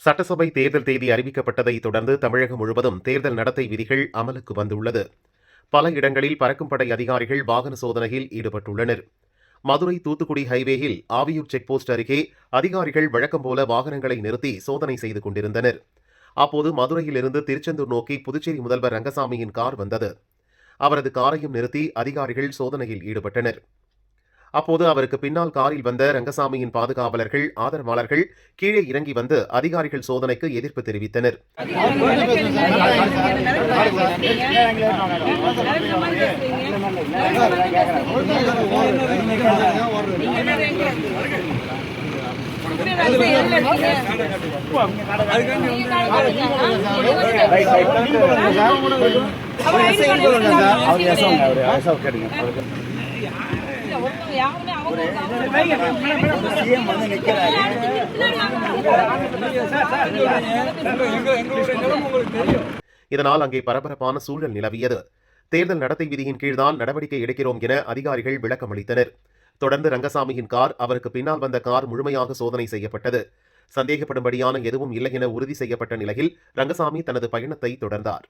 சட்டசபை தேர்தல் தேதி அறிவிக்கப்பட்டதை தொடர்ந்து தமிழகம் முழுவதும் தேர்தல் நடத்தை விதிகள் அமலுக்கு வந்துள்ளது. பல இடங்களில் பறக்கும் படை அதிகாரிகள் வாகன சோதனையில் ஈடுபட்டுள்ளனர். மதுரை தூத்துக்குடி ஹைவேயில் ஆவியூர் செக்போஸ்ட் அருகே அதிகாரிகள் வழக்கம் போல வாகனங்களை நிறுத்தி சோதனை செய்து கொண்டிருந்தனர். அப்போது மதுரையிலிருந்து திருச்செந்தூர் நோக்கி புதுச்சேரி முதல்வர் ரங்கசாமியின் கார் வந்தது. அவரது காரையும் நிறுத்தி அதிகாரிகள் சோதனையில் ஈடுபட்டனர். அப்போது அவருக்கு பின்னால் காரில் வந்த ரங்கசாமியின் பாதுகாவலர்கள், ஆதரவாளர்கள் கீழே இறங்கி வந்து அதிகாரிகள் சோதனைக்கு எதிர்ப்பு தெரிவித்தனர். இதனால் அங்கே பரபரப்பான சூழல் நிலவியது. தேர்தல் நடத்தை விதியின் கீழ்தான் நடவடிக்கை எடுக்கிறோம் என அதிகாரிகள் விளக்கமளித்தனர். தொடர்ந்து ரங்கசாமியின் கார், அவருக்கு பின்னால் வந்த கார் முழுமையாக சோதனை செய்யப்பட்டது. சந்தேகப்படும்படியான எதுவும் இல்லை என உறுதி செய்யப்பட்ட நிலையில் ரங்கசாமி தனது பயணத்தை தொடர்ந்தார்.